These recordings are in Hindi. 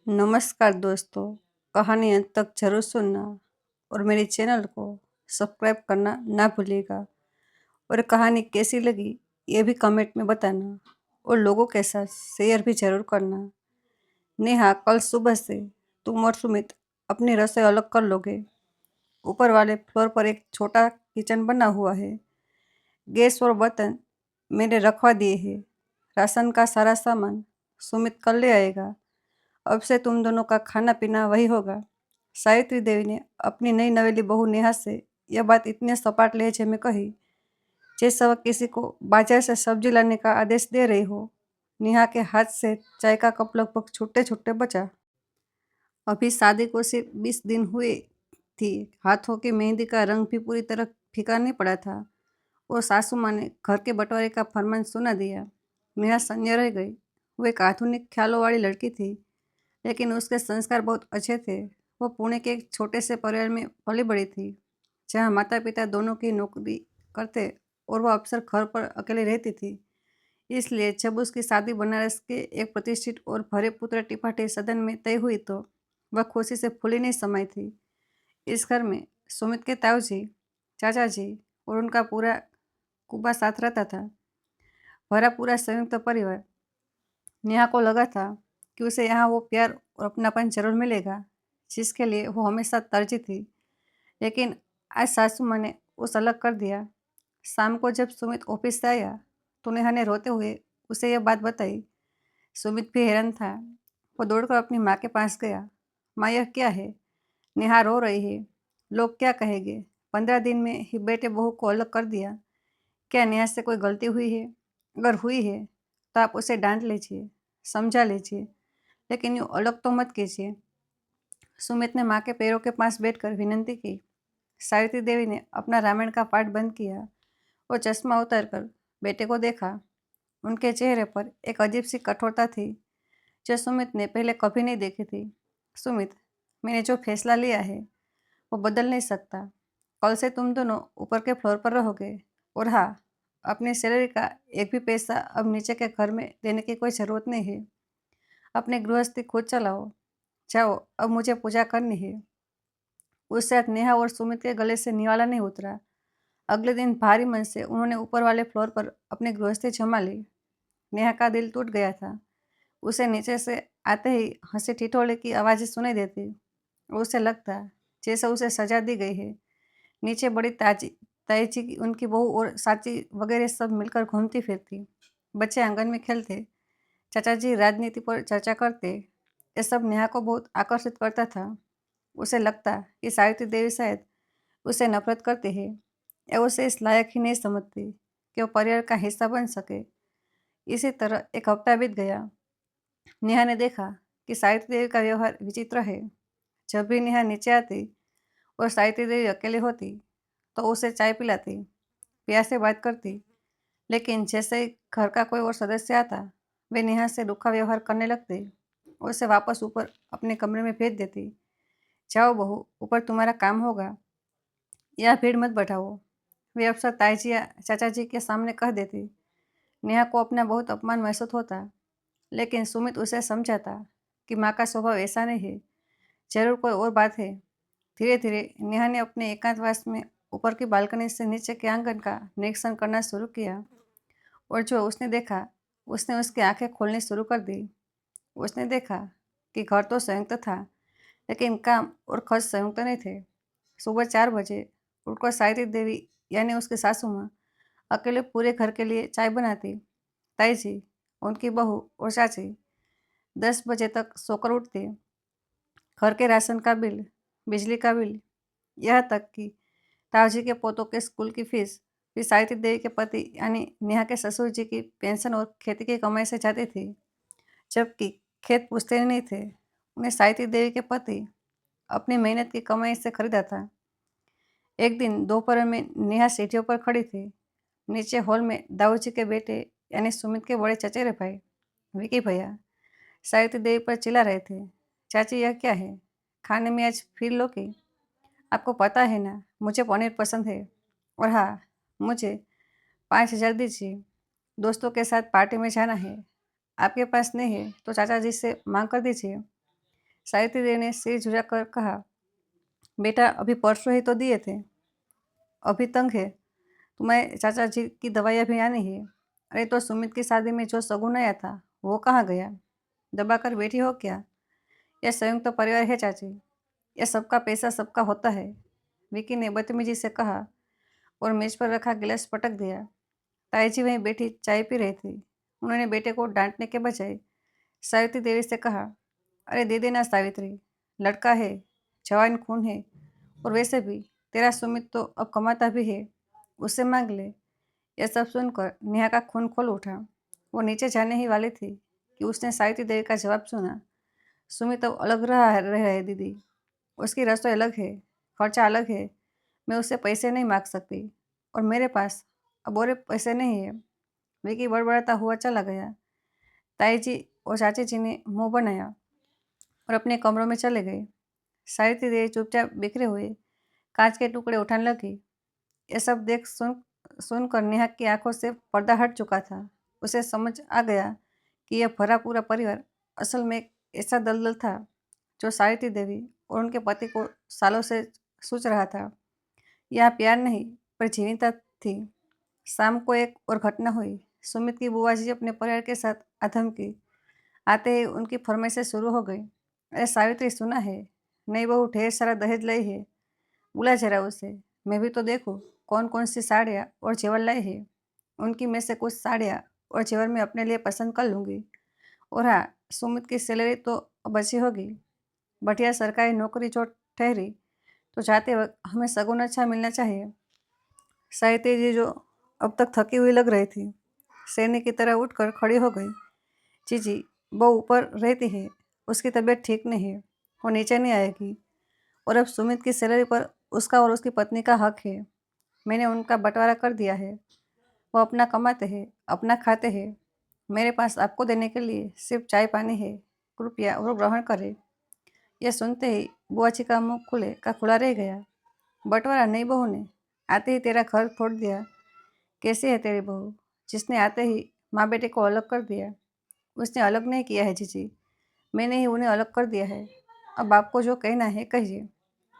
नमस्कार दोस्तों, कहानी अंत तक जरूर सुनना और मेरे चैनल को सब्सक्राइब करना ना भूलिएगा। और कहानी कैसी लगी ये भी कमेंट में बताना और लोगों के साथ शेयर भी जरूर करना। नेहा, कल सुबह से तुम और सुमित अपनी रसोई अलग कर लोगे। ऊपर वाले फ्लोर पर एक छोटा किचन बना हुआ है। गैस और बर्तन मैंने रखवा दिए हैं। राशन का सारा सामान सुमित कल ले आएगा। अब से तुम दोनों का खाना पीना वही होगा। सावित्री देवी ने अपनी नई नवेली बहू नेहा से यह बात इतने सपाट लहजे में कही जैसे वह किसी को बाजार से सब्जी लाने का आदेश दे रही हो। नेहा के हाथ से चाय का कप लगभग छूटे छूटे बचा। अभी शादी को सिर्फ 20 दिन हुए थी। हाथों की मेहंदी का रंग भी पूरी तरह फीका नहीं पड़ा था और सासू माँ ने घर के बंटवारे का फरमान सुना दिया। नेहा संजय रह गई। वो एक आधुनिक ख्यालों वाली लड़की थी, लेकिन उसके संस्कार बहुत अच्छे थे। वो पुणे के एक छोटे से परिवार में पली बड़ी थी, जहाँ माता पिता दोनों की नौकरी करते और वह अक्सर घर पर अकेले रहती थी। इसलिए जब उसकी शादी बनारस के एक प्रतिष्ठित और भरे पुत्र टिपाटे सदन में तय हुई तो वह खुशी से फूली नहीं समाई थी। इस घर में सुमित के ताऊ जी, चाचा जी और उनका पूरा कुबा साथ रहता था। भरा पूरा संयुक्त परिवार। नेहा को लगा था कि उसे यहाँ वो प्यार और अपनापन जरूर मिलेगा जिसके लिए वो हमेशा तरजी थी। लेकिन आज सासू माँ ने उसे अलग कर दिया। शाम को जब सुमित ऑफिस से आया तो नेहा ने रोते हुए उसे यह बात बताई। सुमित भी हैरान था। वो दौड़कर अपनी माँ के पास गया। माँ, यह क्या है? नेहा रो रही है। लोग क्या कहेंगे? 15 दिन में ही बेटे बहू को अलग कर दिया। क्या नेहा से कोई गलती हुई है? अगर हुई है तो आप उसे डांट लीजिए, समझा लीजिए, लेकिन यूँ अलग तो मत कीजिए। सुमित ने माँ के पैरों के पास बैठकर विनती की। सावित्री देवी ने अपना रामायण का पाठ बंद किया और चश्मा उतारकर बेटे को देखा। उनके चेहरे पर एक अजीब सी कठोरता थी जो सुमित ने पहले कभी नहीं देखी थी। सुमित, मैंने जो फैसला लिया है वो बदल नहीं सकता। कल से तुम दोनों ऊपर के फ्लोर पर रहोगे। और हाँ, अपनी सैलरी का एक भी पैसा अब नीचे के घर में देने की कोई ज़रूरत नहीं है। अपनी गृहस्थी खुद चलाओ। जाओ, अब मुझे पूजा करनी है। उस रात नेहा और सुमित के गले से निवाला नहीं उतरा। अगले दिन भारी मन से उन्होंने ऊपर वाले फ्लोर पर अपनी गृहस्थी जमा ली। नेहा का दिल टूट गया था। उसे नीचे से आते ही हंसी ठिठोले की आवाज़ें सुनाई देती। उसे लगता जैसे उसे सजा दी गई है। नीचे बड़ी ताईजी की उनकी बहू और साची वगैरह सब मिलकर घूमती फिरती। बच्चे आंगन में खेलते। चाचा जी राजनीति पर चर्चा करते। ये सब नेहा को बहुत आकर्षित करता था। उसे लगता कि सावित्री देवी शायद उसे नफरत करती है या उसे इस लायक ही नहीं समझती कि वो परिवार का हिस्सा बन सके। इसी तरह एक हफ्ता बीत गया। नेहा ने देखा कि सावित्री देवी का व्यवहार विचित्र है। जब भी नेहा नीचे आती और सावित्री देवी अकेले होती तो उसे चाय पिलाती, प्यार से बात करती। लेकिन जैसे ही घर का कोई और सदस्य आता, वे नेहा से रूखा व्यवहार करने लगते और उसे वापस ऊपर अपने कमरे में भेज देती। जाओ बहू, ऊपर तुम्हारा काम होगा, या भीड़ मत बढ़ाओ, वे अक्सर ताईजी या चाचा जी के सामने कह देती। नेहा को अपना बहुत अपमान महसूस होता, लेकिन सुमित उसे समझाता कि माँ का स्वभाव ऐसा नहीं है, जरूर कोई और बात है। धीरे धीरे नेहा ने अपने एकांतवास में ऊपर की बालकनी से नीचे के आंगन का निरीक्षण करना शुरू किया और जो उसने देखा उसने उसकी आंखें खोलनी शुरू कर दी। उसने देखा कि घर तो संयुक्त था, लेकिन काम और खर्च संयुक्त नहीं थे। सुबह 4 बजे उठकर सावित्री देवी यानी उसकी सासू माँ अकेले पूरे घर के लिए चाय बनाती। ताई जी, उनकी बहू और चाची 10 बजे तक सोकर उठती। घर के राशन का बिल, बिजली का बिल, यह तक कि ताऊजी के पोतों के स्कूल की फीस भी सावित्री देवी के पति यानी नेहा के ससुर जी की पेंशन और खेती की कमाई से जाती थी। जबकि खेत पूछते ही नहीं थे, उन्हें सावित्री देवी के पति अपनी मेहनत की कमाई से खरीदा था। एक दिन दोपहर में नेहा सीढ़ियों पर खड़ी थी। नीचे हॉल में दाऊ जी के बेटे यानी सुमित के बड़े चचेरे भाई विकी भैया सावित्री देवी पर चिल्ला रहे थे। चाची, यह क्या है? खाने में आज फिर लौकी? आपको पता है ना, मुझे पनीर पसंद है। और हाँ, मुझे 5,000 दीजिए, दोस्तों के साथ पार्टी में जाना है। आपके पास नहीं है तो चाचा जी से मांग कर दीजिए। सावित्री देवी ने सिर झुकाकर कहा, बेटा अभी परसों ही तो दिए थे, अभी तंग है। तुम्हें चाचा जी की दवाइयाँ भी आनी है। अरे तो सुमित की शादी में जो शगुन आया था वो कहाँ गया? दबाकर बैठी हो क्या? यह संयुक्त तो परिवार है चाची, यह सबका पैसा सबका होता है, विकी ने बदतमीजी से कहा और मेज पर रखा गिलास पटक दिया। ताई जी वहीं बैठी चाय पी रही थी। उन्होंने बेटे को डांटने के बजाय सावित्री देवी से कहा, अरे दे देना सावित्री, लड़का है, जवान खून है, और वैसे भी तेरा सुमित तो अब कमाता भी है, उससे मांग ले। यह सब सुनकर नेहा का खून खोल उठा। वो नीचे जाने ही वाली थी कि उसने सावित्री देवी का जवाब सुना। सुमित अब अलग रह है दीदी, उसकी रसोई अलग है, खर्चा अलग है, मैं उससे पैसे नहीं मांग सकती, और मेरे पास अब और पैसे नहीं है। विकी बड़बड़ाता हुआ चला गया। ताई जी और चाची जी ने मुंह बनाया और अपने कमरों में चले गए। सावित्री देवी चुपचाप बिखरे हुए कांच के टुकड़े उठाने लगी। ये सब देख सुनकर नेहा की आंखों से पर्दा हट चुका था। उसे समझ आ गया कि यह भरा पूरा परिवार असल में एक ऐसा दलदल था जो सावित्री देवी और उनके पति को सालों से सूझ रहा था। यहाँ प्यार नहीं पर जीवंतता थी। शाम को एक और घटना हुई। सुमित की बुआ जी अपने परिवार के साथ आधम की। आते ही उनकी फरमाइशें शुरू हो गई। अरे सावित्री, सुना है नई बहू ढेर सारा दहेज लाई है, बुला जरा उसे, मैं भी तो देखूँ कौन कौन सी साड़ियाँ और जेवर लाई है। उनकी में से कुछ साड़ियाँ और जेवर मैं अपने लिए पसंद कर लूँगी। और हाँ, सुमित की सैलरी तो अब अच्छी होगी, बढ़िया सरकारी नौकरी जो ठहरी तो जाते वक्त हमें सगुन अच्छा मिलना चाहिए। सावित्री जी, जो अब तक थकी हुई लग रही थी, सैनिक की तरह उठकर खड़ी हो गई। जी, वो ऊपर रहती है, उसकी तबीयत ठीक नहीं है, वो नीचे नहीं आएगी, और अब सुमित की सैलरी पर उसका और उसकी पत्नी का हक है। मैंने उनका बंटवारा कर दिया है, वो अपना कमाते हैं, अपना खाते हैं। मेरे पास आपको देने के लिए सिर्फ चाय पानी है, कृपया वो ग्रहण करें। यह सुनते ही बुआ जी का मुंह खुले का खुला रह गया। बंटवारा नई बहू ने आते ही तेरा घर फोड़ दिया। कैसी है तेरी बहू, जिसने आते ही माँ बेटे को अलग कर दिया? उसने अलग नहीं किया है जीजी, मैंने ही उन्हें अलग कर दिया है। अब आपको जो कहना है कहिए,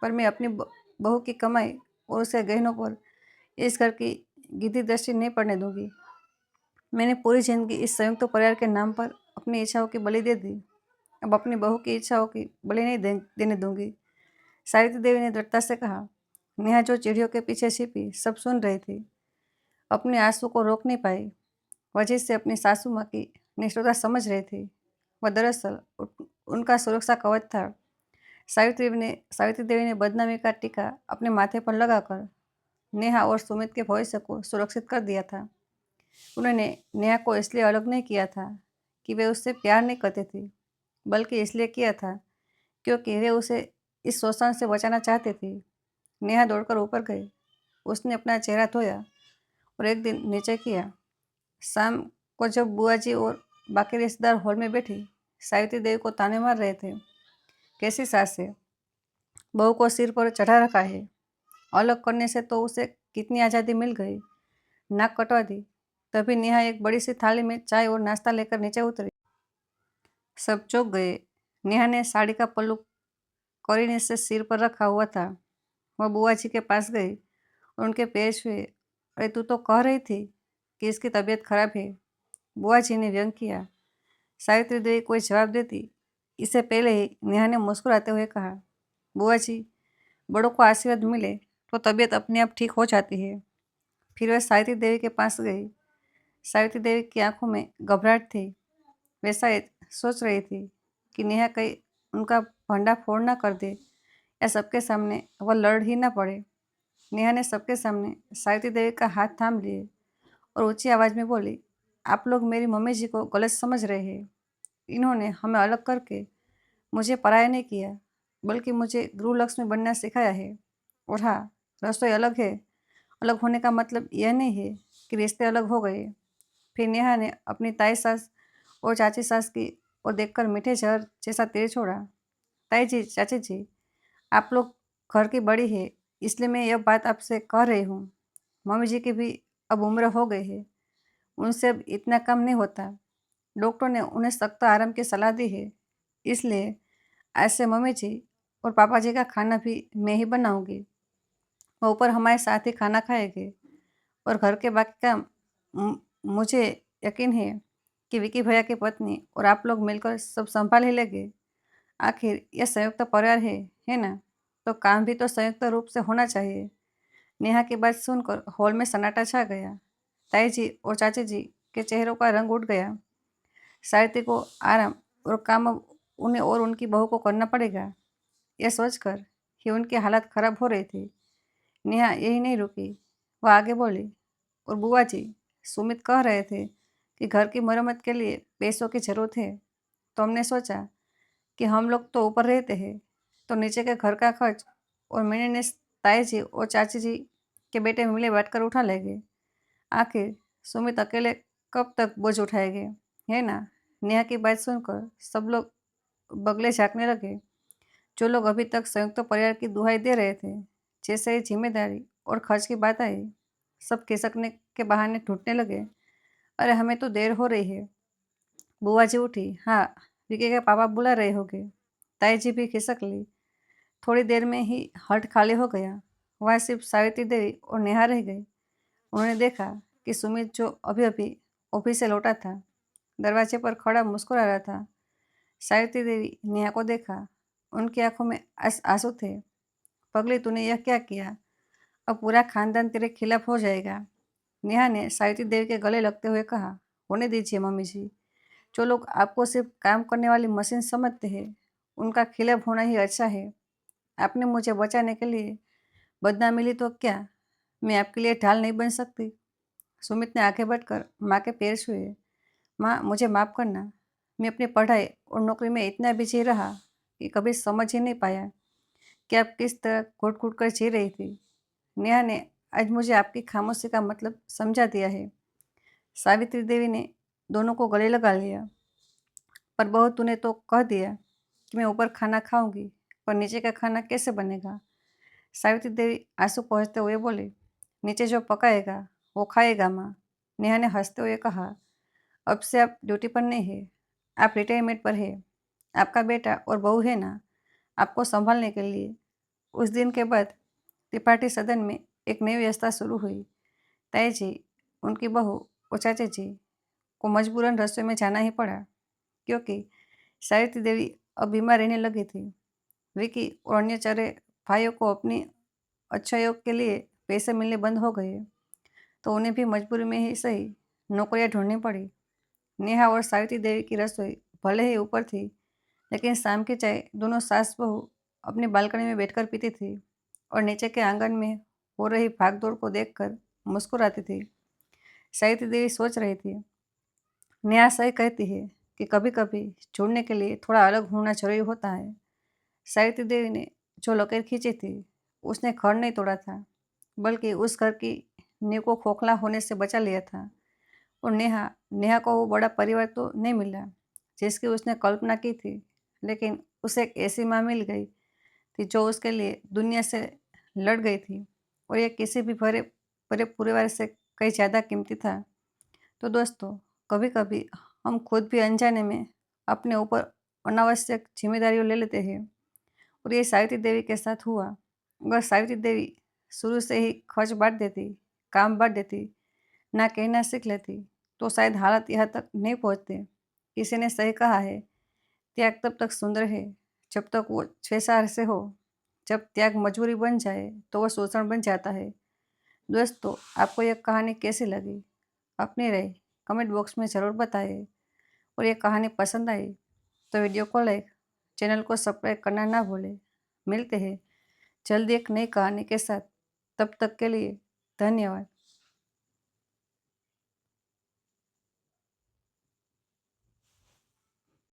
पर मैं अपनी बहू की कमाई और उसके गहनों पर इस घर की गिद्दी दृष्टि नहीं पड़ने दूंगी। मैंने पूरी जिंदगी इस संयुक्त परिवार के नाम पर अपनी इच्छाओं की बलि दे दी, अब अपनी बहू की इच्छाओं की बलि नहीं देने दूंगी। सावित्री देवी ने दृढ़ता से कहा। नेहा, जो चिड़ियों के पीछे छिपी, सब सुन रही थी, अपने आंसू को रोक नहीं पाई। वजह से अपनी सासू माँ की निष्ठुरता समझ रही थी। वह दरअसल उनका सुरक्षा कवच था। सावित्री देवी ने बदनामी का टीका अपने माथे पर लगाकर नेहा और सुमित के भविष्य को सुरक्षित कर दिया था। उन्होंने नेहा को इसलिए अलग नहीं किया था कि वे उससे प्यार नहीं करते थे, बल्कि इसलिए किया था क्योंकि वे उसे इस शोषण से बचाना चाहते थे। नेहा दौड़कर ऊपर गई। उसने अपना चेहरा धोया और एक दिन नीचे किया। शाम को जब बुआ जी और बाकी रिश्तेदार हॉल में बैठी सावित्री देवी को ताने मार रहे थे, कैसी सास है, बहू को सिर पर चढ़ा रखा है, अलग करने से तो उसे कितनी आज़ादी मिल गई, नाक कटवा दी। तभी नेहा एक बड़ी सी थाली में चाय और नाश्ता लेकर नीचे उतरी। सब चौंक गए। नेहा ने साड़ी का पल्लू करीने से सिर पर रखा हुआ था। वह बुआ जी के पास गई और उनके पैर छुए। अरे तू तो कह रही थी कि इसकी तबीयत खराब है, बुआ जी ने व्यंग किया। सावित्री देवी कोई जवाब देती इससे पहले ही नेहा ने मुस्कुराते हुए कहा, बुआ जी, बड़ों को आशीर्वाद मिले तो तबीयत अपने आप ठीक हो जाती है। फिर वह सावित्री देवी के पास गई। सावित्री देवी की आंखों में घबराहट थी। वे शायद सोच रही थी कि नेहा कहीं उनका भंडा फोड़ ना कर दे या सबके सामने वह लड़ ही ना पड़े। नेहा ने सबके सामने सावित्री देवी का हाथ थाम लिए और ऊंची आवाज में बोली, आप लोग मेरी मम्मी जी को गलत समझ रहे हैं। इन्होंने हमें अलग करके मुझे पराया नहीं किया, बल्कि मुझे गृह लक्ष्मी बनना सिखाया है। और हाँ, रसोई अलग है, अलग होने का मतलब यह नहीं है कि रिश्ते अलग हो गए। फिर नेहा ने अपनी ताई सास और चाची सास की ओर देखकर मीठे जहर जैसा तीर छोड़ा। ताई जी, चाची जी, आप लोग घर की बड़ी है, इसलिए मैं यह बात आपसे कह रही हूँ। मम्मी जी की भी अब उम्र हो गई है, उनसे अब इतना कम नहीं होता। डॉक्टर ने उन्हें सख्त आराम की सलाह दी है, इसलिए आज से मम्मी जी और पापा जी का खाना भी मैं ही बनाऊंगी। वो ऊपर हमारे साथ ही खाना खाएंगे और घर के बाकी काम मु- मुझे यकीन है कि विकी भैया की पत्नी और आप लोग मिलकर सब संभाल ही लेंगे। आखिर यह संयुक्त परिवार है ना? तो काम भी तो संयुक्त रूप से होना चाहिए। नेहा की बात सुनकर हॉल में सन्नाटा छा गया। ताई जी और चाची जी के चेहरों का रंग उठ गया। साहित्य को आराम और काम अब उन्हें और उनकी बहू को करना पड़ेगा, यह सोचकर कि उनकी हालत खराब हो रही थी। नेहा यही नहीं रुकी, वह आगे बोली, और बुआ जी, सुमित कह रहे थे कि घर की मरम्मत के लिए पैसों की जरूरत है, तो हमने सोचा कि हम लोग तो ऊपर रहते हैं, तो नीचे के घर का खर्च और मैंने ने ताई जी और चाची जी के बेटे मिले बांटकर उठा लेंगे। आखिर सुमित अकेले कब तक बोझ उठाएंगे, है ना? नेहा की बात सुनकर सब लोग बगले झाँकने लगे। जो लोग अभी तक संयुक्त परिवार की दुहाई दे रहे थे, जैसे ही जिम्मेदारी और खर्च की बात आई, सब खिसकने के बहाने ढूंढने लगे। अरे हमें तो देर हो रही है। बुआ जी उठी, हाँ, विकी के पापा बुला रहे होंगे। ताई जी भी खिसक ली। थोड़ी देर में ही हट खाली हो गया। वहाँ सिर्फ सावित्री देवी और नेहा रह गई। उन्होंने देखा कि सुमित, जो अभी अभी ऑफिस से लौटा था, दरवाजे पर खड़ा मुस्कुरा रहा था। सावित्री देवी नेहा को देखा। उनकी आंखों में आंसू थे। पगली, तूने यह क्या किया? अब पूरा खानदान तेरे खिलाफ हो जाएगा। नेहा ने सावित्री देवी के गले लगते हुए कहा, होने दीजिए मम्मी जी। जो लोग आपको सिर्फ काम करने वाली मशीन समझते हैं, उनका खिलाफ होना ही अच्छा है। आपने मुझे बचाने के लिए बदनामी ली तो क्या मैं आपके लिए ढाल नहीं बन सकती? सुमित ने आगे बढ़कर माँ के पैर छुए। माँ, मुझे माफ़ करना। मैं अपनी पढ़ाई और नौकरी में इतना बिजी रहा कि कभी समझ ही नहीं पाया कि आप किस तरह घुट घुट कर जी रही थी। नेहा ने आज मुझे आपकी खामोशी का मतलब समझा दिया है। सावित्री देवी ने दोनों को गले लगा लिया। पर बहू, तूने तो कह दिया कि मैं ऊपर खाना खाऊंगी, पर नीचे का खाना कैसे बनेगा? सावित्री देवी आंसू पोंछते हुए बोली, नीचे जो पकाएगा वो खाएगा माँ। नेहा ने हंसते हुए कहा, अब से आप ड्यूटी पर नहीं है, आप रिटायरमेंट पर है। आपका बेटा और बहू है ना आपको संभालने के लिए। उस दिन के बाद त्रिपाठी सदन में एक नई व्यवस्था शुरू हुई। ताई जी, उनकी बहू और चाचा जी को मजबूरन रसोई में जाना ही पड़ा, क्योंकि सावित्री देवी अब बीमार रहने लगी थी। विकी और अन्य चारे भाइयों को अपनी अच्छाइयों के लिए पैसे मिलने बंद हो गए, तो उन्हें भी मजबूरी में ही सही नौकरियां ढूंढनी पड़ी। नेहा और सावित्री देवी की रसोई भले ही ऊपर थी, लेकिन शाम की चाय दोनों सास बहू अपनी बालकनी में बैठकर पीती थी और नीचे के आंगन में हो रही भागदौड़ को देखकर मुस्कुराती थी। सावित्री देवी सोच रही थी, नेहा सही कहती है कि कभी कभी जुड़ने के लिए थोड़ा अलग होना जरूरी होता है। सावित्री देवी ने जो लकीर खींची थी, उसने घर नहीं तोड़ा था, बल्कि उस घर की नींव को खोखला होने से बचा लिया था। और नेहा नेहा को वो बड़ा परिवार तो नहीं मिला जिसकी उसने कल्पना की थी, लेकिन उसे एक ऐसी माँ मिल गई थी जो उसके लिए दुनिया से लड़ गई थी, और ये किसी भी भरे भरे परिवार से कहीं ज़्यादा कीमती था। तो दोस्तों, कभी कभी हम खुद भी अनजाने में अपने ऊपर अनावश्यक जिम्मेदारियों ले लेते हैं, और ये सावित्री देवी के साथ हुआ। अगर सावित्री देवी शुरू से ही खर्च बांट देती, काम बांट देती, ना कहना सीख लेती, तो शायद हालत यहाँ तक नहीं पहुँचते। किसी ने सही कहा है, त्याग तब तक सुंदर है जब तक वो स्वेच्छा से हो। जब त्याग मजबूरी बन जाए तो वह शोषण बन जाता है। दोस्तों, आपको यह कहानी कैसी लगी? अपनी राय कमेंट बॉक्स में ज़रूर बताइए। और ये कहानी पसंद आई तो वीडियो को लाइक, चैनल को सब्सक्राइब करना ना भूलें। मिलते हैं जल्दी एक नई कहानी के साथ। तब तक के लिए धन्यवाद।